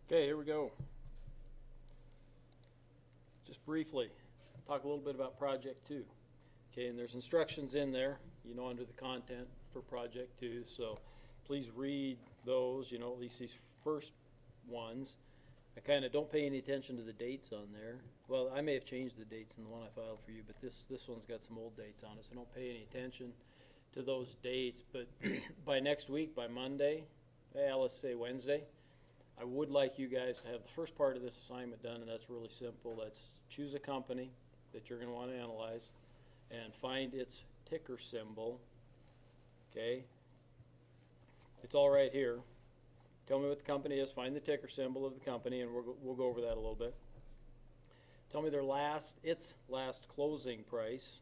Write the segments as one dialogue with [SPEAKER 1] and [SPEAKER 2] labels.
[SPEAKER 1] Okay, here we go. Just briefly, talk a little bit about Project 2. Okay, and there's instructions in there, under the content for Project 2, so please read those, at least these first ones. I kind of don't pay any attention to the dates on there. Well, I may have changed the dates in the one I filed for you, but this one's got some old dates on it, so don't pay any attention to those dates. But by next week, by Monday, let's say Wednesday, I would like you guys to have the first part of this assignment done, and that's really simple. That's choose a company that you're going to want to analyze and find its ticker symbol. Okay? It's all right here. Tell me what the company is, find the ticker symbol of the company, and we'll go over that a little bit. Tell me its last closing price.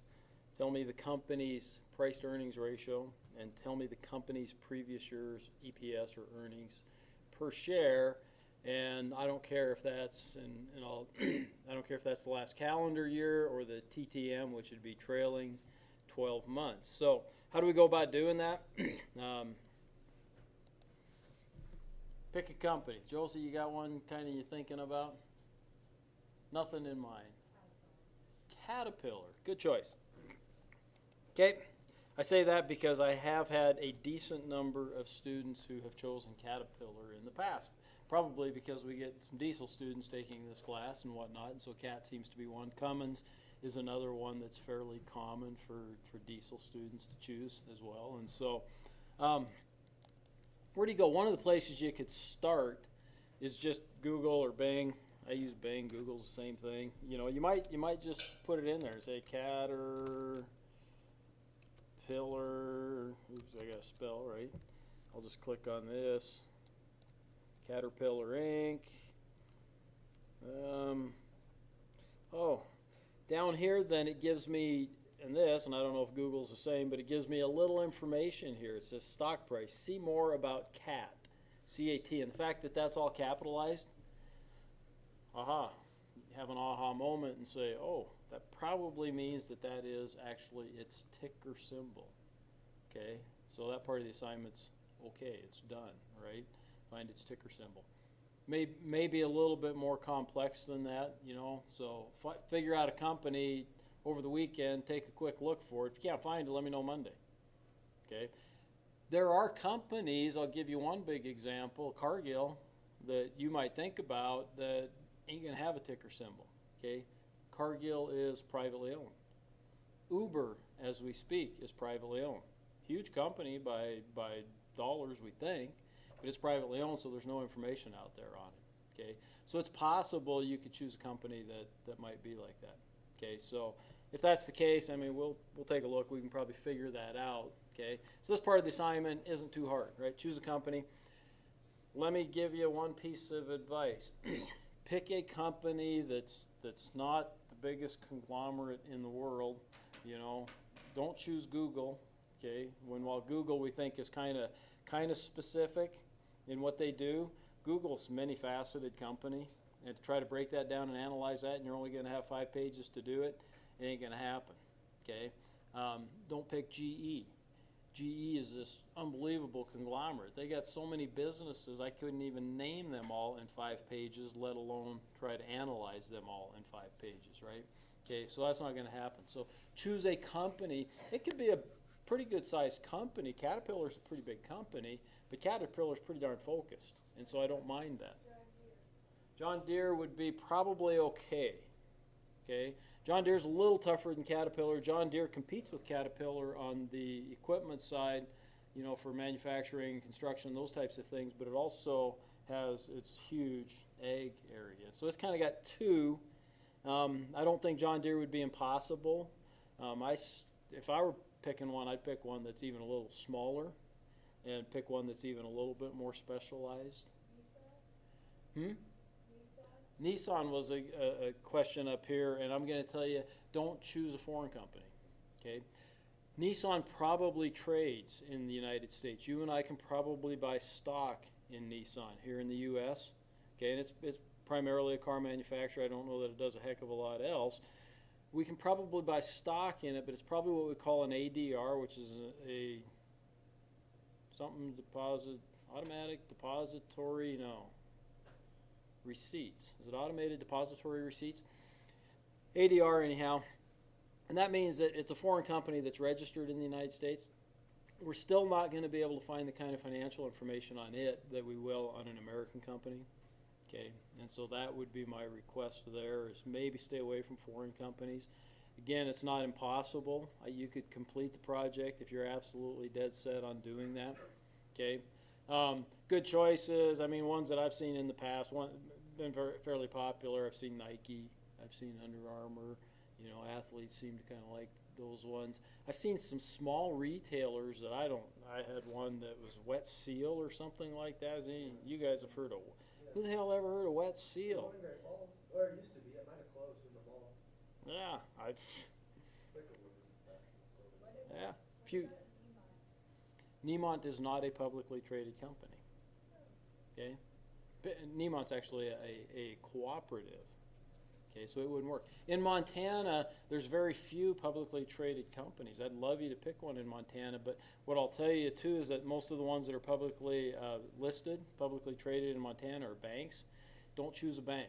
[SPEAKER 1] Tell me the company's price to earnings ratio, and tell me the company's previous year's EPS or earnings per share. And I don't care if that's I don't care if that's the last calendar year or the TTM, which would be trailing 12 months. So how do we go about doing that? Pick a company. Josie, you got one kind of you thinking about? Nothing in mind. Caterpillar. Good choice. Okay. I say that because I have had a decent number of students who have chosen Caterpillar in the past. Probably because we get some diesel students taking this class and whatnot, and so CAT seems to be one. Cummins is another one that's fairly common for diesel students to choose as well. And so where do you go? One of the places you could start is just Google or Bing. I use Bing. Google's the same thing. You might just put it in there and say Caterpillar. Oops, I got to spell right. I'll just click on this. Caterpillar Inc. Down here then it gives me, and I don't know if Google's the same, but it gives me a little information here. It says stock price. See more about CAT, C-A-T, and the fact that that's all capitalized. Aha, you have an aha moment and say, oh, that probably means that is actually its ticker symbol. Okay, so that part of the assignment's okay, it's done, right? Find its ticker symbol. Maybe a little bit more complex than that, so figure out a company over the weekend, take a quick look for it. If you can't find it, let me know Monday. Okay. There are companies, I'll give you one big example, Cargill, that you might think about that ain't going to have a ticker symbol. Okay. Cargill is privately owned. Uber, as we speak, is privately owned. Huge company by dollars, we think, but it's privately owned, so there's no information out there on it. Okay, so it's possible you could choose a company that might be like that. Okay, so if that's the case, we'll take a look. We can probably figure that out. Okay, so this part of the assignment isn't too hard, right? Choose a company. Let me give you one piece of advice. Pick a company that's not the biggest conglomerate in the world. Don't choose Google. Okay, while Google we think is kind of specific in what they do, Google's a many-faceted company, and to try to break that down and analyze that, and you're only going to have 5 pages to do it, it ain't going to happen. Okay, don't pick GE. GE is this unbelievable conglomerate. They got so many businesses, I couldn't even name them all in 5 pages, let alone try to analyze them all in 5 pages, right? Okay, so that's not going to happen. So choose a company. It could be a pretty good sized company. Caterpillar's a pretty big company, but Caterpillar's pretty darn focused, and so I don't mind that. John Deere would be probably okay. Okay, John Deere's a little tougher than Caterpillar. John Deere competes with Caterpillar on the equipment side, for manufacturing, construction, those types of things, but it also has its huge ag area. So it's kind of got two. I don't think John Deere would be impossible. If I were picking one, I'd pick one that's even a little smaller and pick one that's even a little bit more specialized. Nissan? Nissan was a question up here, and I'm going to tell you, don't choose a foreign company. Okay, Nissan probably trades in the United States. You and I can probably buy stock in Nissan here in the U.S. Okay, and it's primarily a car manufacturer. I don't know that it does a heck of a lot else. We can probably buy stock in it, but it's probably what we call an ADR, which is a something deposit, automatic depository, no. receipts. Is it automated depository receipts? ADR anyhow. And that means that it's a foreign company that's registered in the United States. We're still not going to be able to find the kind of financial information on it that we will on an American company. Okay, and so that would be my request there, is maybe stay away from foreign companies. Again, it's not impossible. You could complete the project if you're absolutely dead set on doing that. Okay, good choices. I mean, ones that I've seen in the past, been fairly popular. I've seen Nike, I've seen Under Armour. You know, athletes seem to kind of like those ones. I've seen some small retailers that I had one that was Wet Seal or something like that. You guys have heard of, who the hell ever heard of Wet Seal?
[SPEAKER 2] Or it used to be. It might have closed in the mall.
[SPEAKER 1] Yeah, Niemont is not a publicly traded company. Okay, Niemont's actually a cooperative. Okay, so it wouldn't work. In Montana, there's very few publicly traded companies. I'd love you to pick one in Montana, but what I'll tell you too is that most of the ones that are publicly listed, publicly traded in Montana are banks. Don't choose a bank,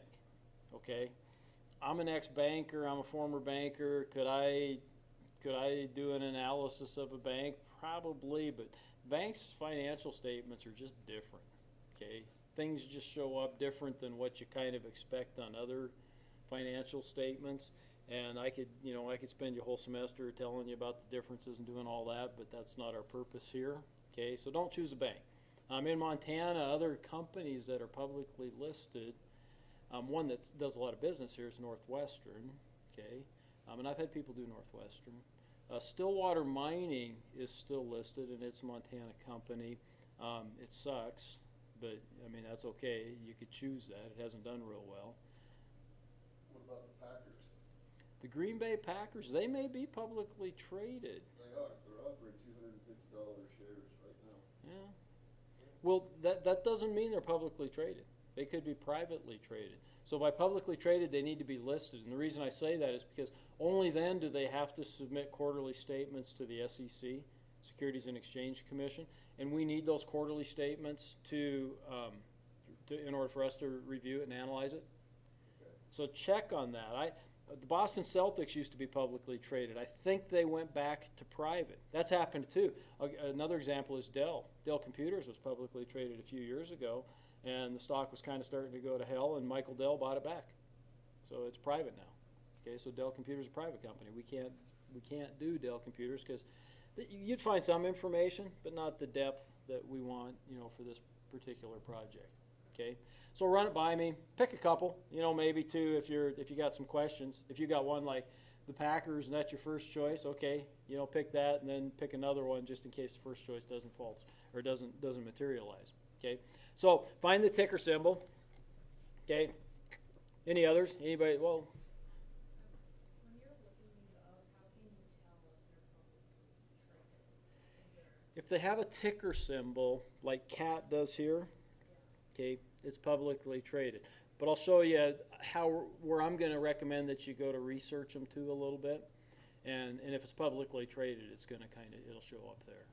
[SPEAKER 1] okay? I'm an ex-banker, I'm a former banker. Could I do an analysis of a bank? Probably, but banks' financial statements are just different, okay? Things just show up different than what you kind of expect on other financial statements, and I could spend you a whole semester telling you about the differences and doing all that, but that's not our purpose here. Okay, so don't choose a bank. In Montana, other companies that are publicly listed, one that does a lot of business here is Northwestern. Okay, and I've had people do Northwestern. Stillwater Mining is still listed, and it's a Montana company. It sucks, but I mean that's okay. You could choose that. It hasn't done real well.
[SPEAKER 2] About the Packers?
[SPEAKER 1] The Green Bay Packers, they may be publicly traded.
[SPEAKER 2] They are. They're offering $250 shares right now.
[SPEAKER 1] Yeah. Well, that doesn't mean they're publicly traded. They could be privately traded. So by publicly traded, they need to be listed. And the reason I say that is because only then do they have to submit quarterly statements to the SEC, Securities and Exchange Commission. And we need those quarterly statements in order for us to review it and analyze it. So check on that. The Boston Celtics used to be publicly traded. I think they went back to private. That's happened too. Another example is Dell. Dell Computers was publicly traded a few years ago, and the stock was kind of starting to go to hell, and Michael Dell bought it back. So it's private now. Okay, so Dell Computers is a private company. We can't do Dell Computers because you'd find some information, but not the depth that we want, for this particular project. Okay, so run it by me. Pick a couple, maybe two if you got some questions. If you got one like the Packers and that's your first choice, okay, pick that and then pick another one just in case the first choice doesn't fall or doesn't materialize. Okay, so find the ticker symbol. Okay, any others? Anybody? Well,
[SPEAKER 3] when you're looking these up, how can you tell if they're publicly traded?
[SPEAKER 1] If they have a ticker symbol like CAT does here. Okay, it's publicly traded. But I'll show you where I'm going to recommend that you go to research them too a little bit. And if it's publicly traded, it's going to it'll show up there.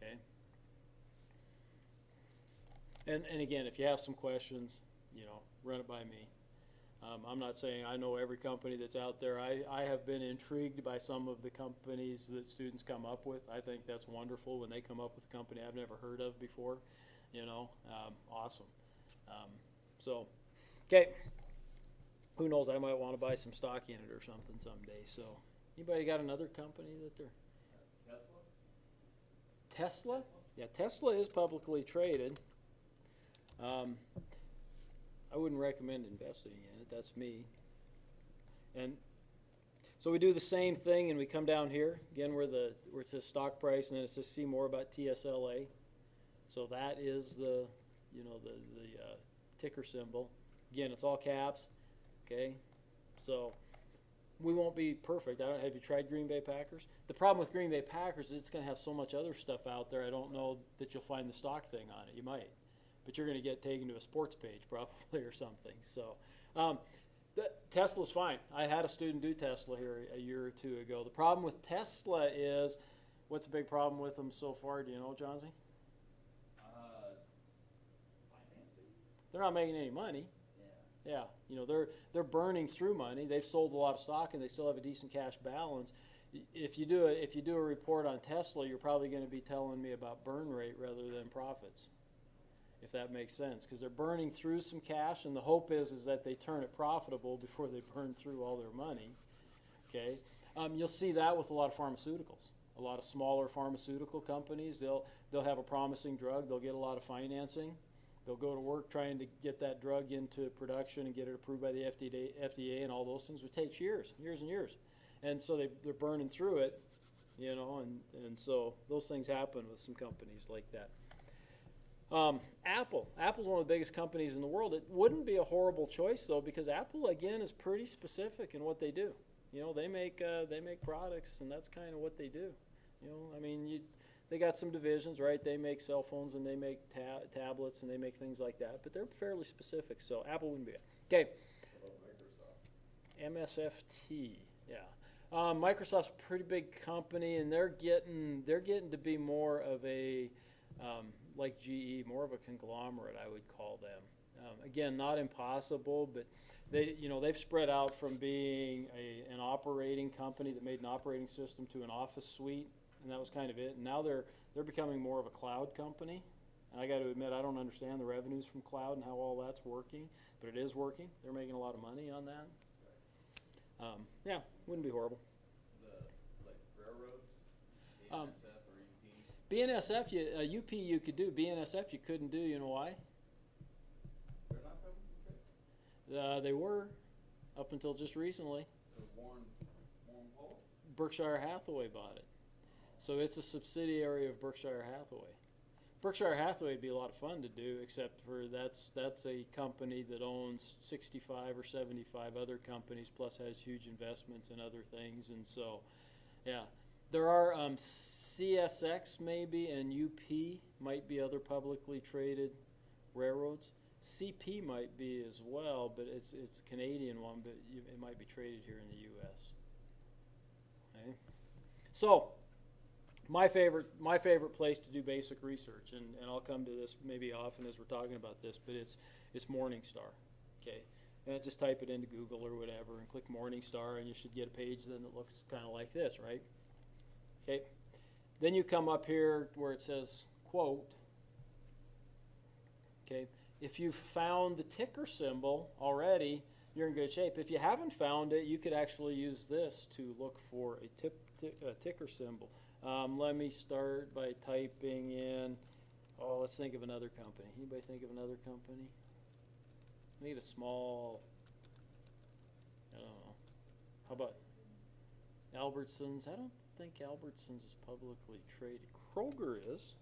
[SPEAKER 1] Okay? And again, if you have some questions, run it by me. I'm not saying I know every company that's out there. I have been intrigued by some of the companies that students come up with. I think that's wonderful when they come up with a company I've never heard of before. Awesome. Okay. Who knows? I might want to buy some stock in it or something someday. So, anybody got another company that they're? Tesla? Yeah, Tesla is publicly traded. I wouldn't recommend investing in it. That's me. And so we do the same thing, and we come down here again where it says stock price, and then it says see more about TSLA. So that is the ticker symbol. Again, it's all caps. Okay, so we won't be perfect. Have you tried Green Bay Packers? The problem with Green Bay Packers is it's going to have so much other stuff out there. I don't know that you'll find the stock thing on it. You might, but you're going to get taken to a sports page probably or something. So Tesla's fine. I had a student do Tesla here a year or two ago. The problem with Tesla is, what's the big problem with them so far? Do you know, Johnsy? They're not making any money.
[SPEAKER 4] Yeah.
[SPEAKER 1] Yeah, you know, they're burning through money. They've sold a lot of stock and they still have a decent cash balance. If you do a report on Tesla, you're probably going to be telling me about burn rate rather than profits, if that makes sense, because they're burning through some cash, and the hope is that they turn it profitable before they burn through all their money. Okay, you'll see that with a lot of pharmaceuticals. A lot of smaller pharmaceutical companies, they'll have a promising drug, they'll get a lot of financing, they'll go to work trying to get that drug into production and get it approved by the FDA and all those things, which takes years and years. And so they're burning through it, you know, and so those things happen with some companies like that. Apple's one of the biggest companies in the world. It wouldn't be a horrible choice though, because Apple again is pretty specific in what they do. You know, they make products, and that's kind of what they do. You know, I mean, they got some divisions, right? They make cell phones and they make tablets and they make things like that, but they're fairly specific. So Apple wouldn't be it. Okay. MSFT, yeah. Microsoft's a pretty big company, and they're getting to be more of a like GE, more of a conglomerate, I would call them. Again, not impossible, but they've spread out from being an operating company that made an operating system to an office suite, and that was kind of it. And now they're becoming more of a cloud company. And I got to admit, I don't understand the revenues from cloud and how all that's working, but it is working. They're making a lot of money on that. Yeah, wouldn't be horrible.
[SPEAKER 4] Like railroads, BNSF or UP?
[SPEAKER 1] BNSF, UP you could do. BNSF you couldn't do. You know why?
[SPEAKER 4] They're not publicly traded?
[SPEAKER 1] They were, up until just recently.
[SPEAKER 4] Warren Poll?
[SPEAKER 1] Berkshire Hathaway bought it. So it's a subsidiary of Berkshire Hathaway. Berkshire Hathaway would be a lot of fun to do, except for that's a company that owns 65 or 75 other companies, plus has huge investments in other things. And so, yeah, there are CSX maybe, and UP might be other publicly traded railroads. CP might be as well, but it's a Canadian one, but it might be traded here in the U.S. Okay. So, my favorite place to do basic research, and I'll come to this maybe often as we're talking about this, but it's Morningstar. Okay, and just type it into Google or whatever and click Morningstar, and you should get a page then that looks kind of like this, right? Okay, then you come up here where it says quote. Okay, if you've found the ticker symbol already, you're in good shape. If you haven't found it, you could actually use this to look for a ticker symbol. Let me start by typing in, let's think of another company. Anybody think of another company? Make it a small, I don't know. How about Albertsons? I don't think Albertsons is publicly traded. Kroger is.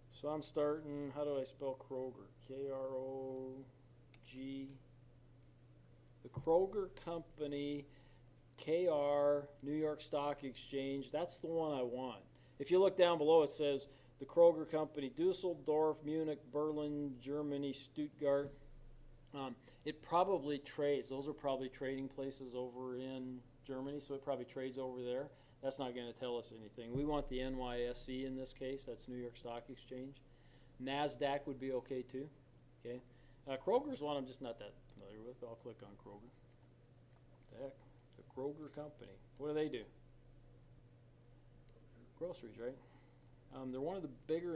[SPEAKER 1] So I'm starting, how do I spell Kroger? K-R-O-G. The Kroger Company, KR, New York Stock Exchange, that's the one I want. If you look down below, it says the Kroger Company, Dusseldorf, Munich, Berlin, Germany, Stuttgart. It probably trades. Those are probably trading places over in Germany, so it probably trades over there. That's not going to tell us anything. We want the NYSE in this case. That's New York Stock Exchange. NASDAQ would be okay too. Okay. Kroger's one I'm just not that familiar with. I'll click on Kroger. What the heck? The Kroger Company. What do they do? Groceries, right? They're one of the bigger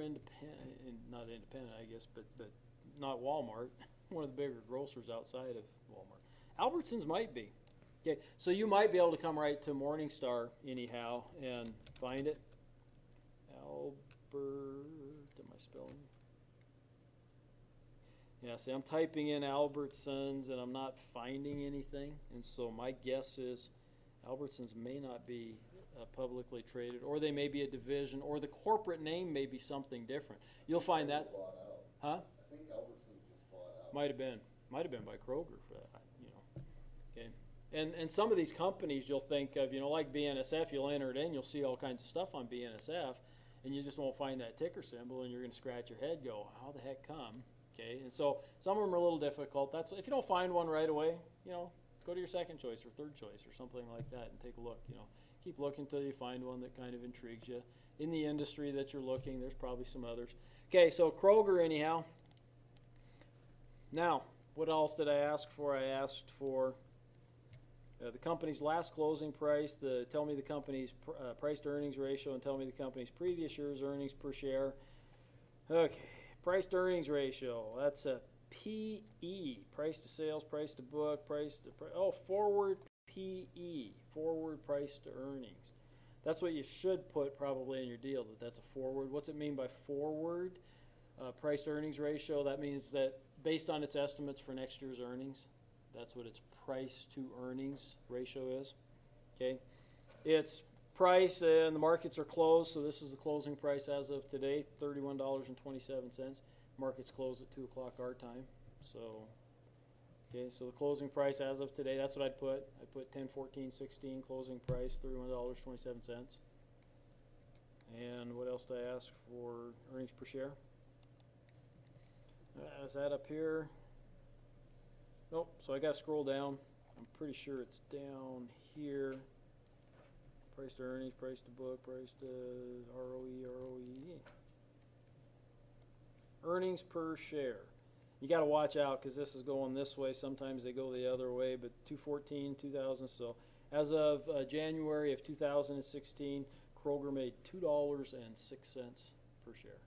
[SPEAKER 1] not independent, I guess, but not Walmart. One of the bigger grocers outside of Walmart. Albertsons might be. Okay, so you might be able to come right to Morningstar anyhow and find it. Am I spelling? Yeah, see, I'm typing in Albertsons and I'm not finding anything, and so my guess is Albertsons may not be publicly traded, or they may be a division, or the corporate name may be something different. You'll find that. Huh?
[SPEAKER 2] I think Albertsons was bought out.
[SPEAKER 1] Might have been by Kroger for that, you know. Okay. And some of these companies you'll think of, like BNSF, you'll enter it in, you'll see all kinds of stuff on BNSF, and you just won't find that ticker symbol, and you're going to scratch your head, go, how the heck come? Okay, and so some of them are a little difficult. That's if you don't find one right away, go to your second choice or third choice or something like that and take a look. Keep looking until you find one that kind of intrigues you. in the industry that you're looking. There's probably some others. Okay, so Kroger anyhow. Now, what else did I ask for? I asked for the company's last closing price, tell me the company's price to earnings ratio, and tell me the company's previous year's earnings per share. Okay, price to earnings ratio, that's a PE, price to sales, price to book, forward PE, forward price to earnings. That's what you should put probably in your deal, that's a forward. What's it mean by forward? Price to earnings ratio, that means that based on its estimates for next year's earnings, that's what its price to earnings ratio is. Okay, it's price and the markets are closed, so this is the closing price as of today, $31.27. Markets close at 2 o'clock our time. So, okay, so the closing price as of today, that's what I'd put. I put 10/14/16 closing price, $31.27. And what else did I ask for earnings per share? Is that up here? Nope, so I gotta scroll down. I'm pretty sure it's down here. Price to earnings, price to book, price to ROE. Earnings per share. You gotta watch out because this is going this way. Sometimes they go the other way, but 2/14/2000. So as of January of 2016, Kroger made $2.06 per share.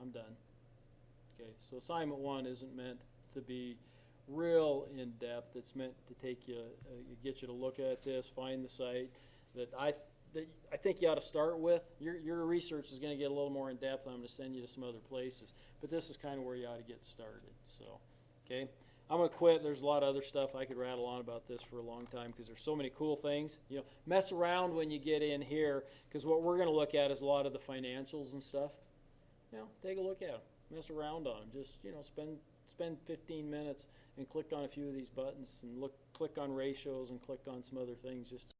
[SPEAKER 1] I'm done. Okay, so assignment 1 isn't meant to be real in depth. It's meant to take you, get you to look at this, find the site that I think you ought to start with. Your research is going to get a little more in depth. I'm going to send you to some other places, but this is kind of where you ought to get started. So, okay, I'm going to quit. There's a lot of other stuff I could rattle on about this for a long time because there's so many cool things. You know, mess around when you get in here because what we're going to look at is a lot of the financials and stuff. You know, take a look at them. Mess around on them. Just, you know, spend 15 minutes and click on a few of these buttons and click on ratios and click on some other things just to